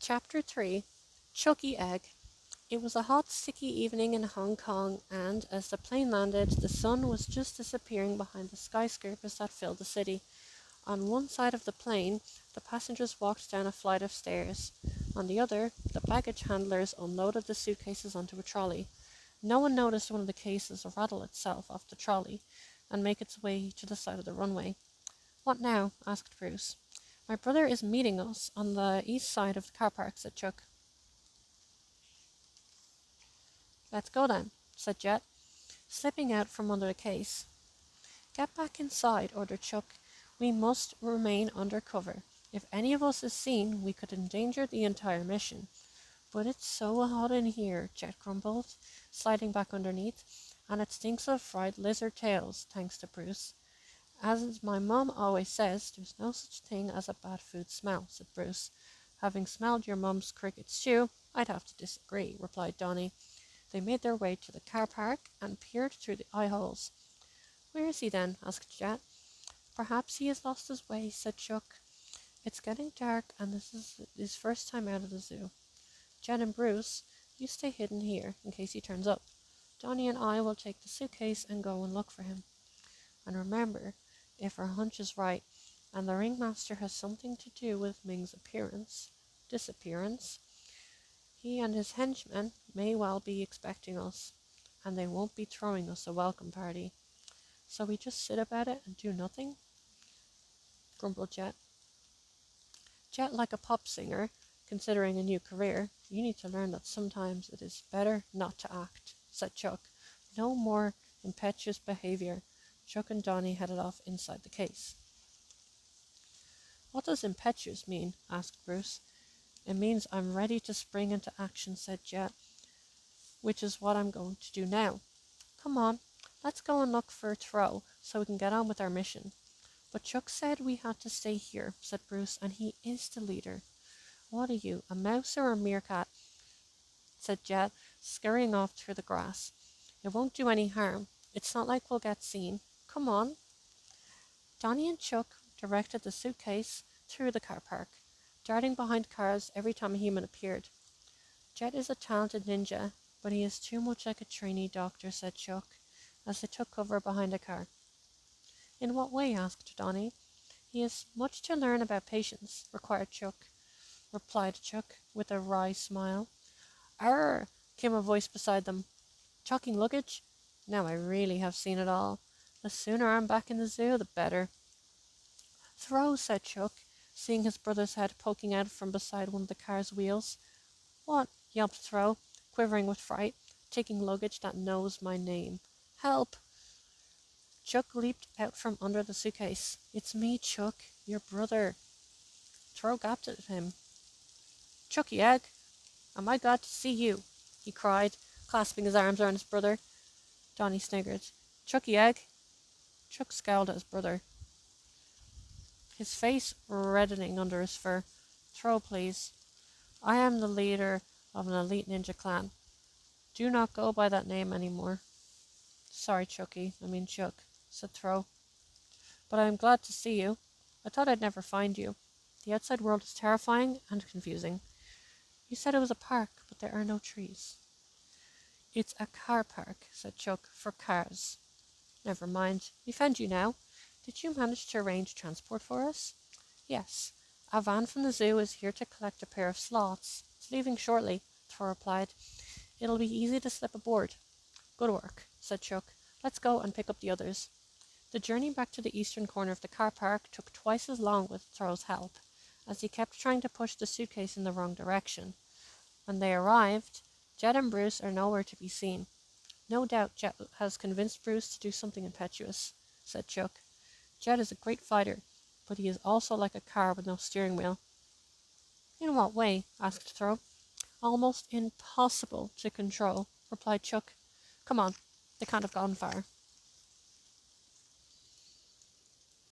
Chapter 3 Chucky Egg. It was a hot, sticky evening in Hong Kong, and as the plane landed, the sun was just disappearing behind the skyscrapers that filled the city. On one side of the plane, the passengers walked down a flight of stairs. On the other, the baggage handlers unloaded the suitcases onto a trolley. No one noticed one of the cases rattle itself off the trolley and make its way to the side of the runway. "What now?" asked Bruce. "My brother is meeting us on the east side of the car park," said Chuck. "Let's go then," said Jet, slipping out from under the case. "Get back inside," ordered Chuck. "We must remain under cover. If any of us is seen, we could endanger the entire mission." "But it's so hot in here," Jet grumbled, sliding back underneath, "and it stinks of fried lizard tails, thanks to Bruce." "As my mum always says, there's no such thing as a bad food smell," said Bruce. "Having smelled your mum's cricket stew, I'd have to disagree," replied Donny. They made their way to the car park and peered through the eye holes. "Where is he then?" asked Jet. "Perhaps he has lost his way," said Chuck. "It's getting dark, and this is his first time out of the zoo. Jet and Bruce, you stay hidden here in case he turns up. Donny and I will take the suitcase and go and look for him. And remember, if our hunch is right, and the ringmaster has something to do with Ming's disappearance, he and his henchmen may well be expecting us, and they won't be throwing us a welcome party. So we just sit about it and do nothing?" grumbled Jet. "Jet, like a pop singer, considering a new career, you need to learn that sometimes it is better not to act," said Chuck. "No more impetuous behavior." Chuck and Donny headed off inside the case. "What does impetuous mean?" asked Bruce. "It means I'm ready to spring into action," said Jet, "which is what I'm going to do now. Come on, let's go and look for Tro so we can get on with our mission." "But Chuck said we had to stay here," said Bruce, "and he is the leader." "What are you, a mouse or a meerkat?" said Jet, scurrying off through the grass. "It won't do any harm. It's not like we'll get seen. Come on." Donny and Chuck directed the suitcase through the car park, darting behind cars every time a human appeared. "Jet is a talented ninja, but he is too much like a trainee doctor," said Chuck, as they took cover behind a car. "In what way?" asked Donny. "He has much to learn about patience," replied Chuck, with a wry smile. "Arr!" came a voice beside them. "Talking luggage? Now I really have seen it all. The sooner I'm back in the zoo, the better." "Throw," said Chuck, seeing his brother's head poking out from beside one of the car's wheels. "What?" yelped Throw, quivering with fright. "Taking luggage that knows my name. Help!" Chuck leaped out from under the suitcase. "It's me, Chuck, your brother." Throw gaped at him. "Chucky Egg, am I glad to see you," he cried, clasping his arms around his brother. Donny sniggered. "Chucky Egg?" Chuck scowled at his brother, his face reddening under his fur. "Throw, please. I am the leader of an elite ninja clan. Do not go by that name anymore." "Sorry, Chuck," said Throw. "But I am glad to see you. I thought I'd never find you. The outside world is terrifying and confusing. You said it was a park, but there are no trees." "It's a car park," said Chuck, "for cars." "Never mind. We found you now. Did you manage to arrange transport for us?" "Yes. A van from the zoo is here to collect a pair of sloths. It's leaving shortly," Thor replied. "It'll be easy to slip aboard." "Good work," said Chuck. "Let's go and pick up the others." The journey back to the eastern corner of the car park took twice as long with Thor's help, as he kept trying to push the suitcase in the wrong direction. When they arrived, Jet and Bruce are nowhere to be seen. "No doubt Jet has convinced Bruce to do something impetuous," said Chuck. "Jet is a great fighter, but he is also like a car with no steering wheel." "In what way?" asked Throw. "Almost impossible to control," replied Chuck. "Come on, they can't have gone far."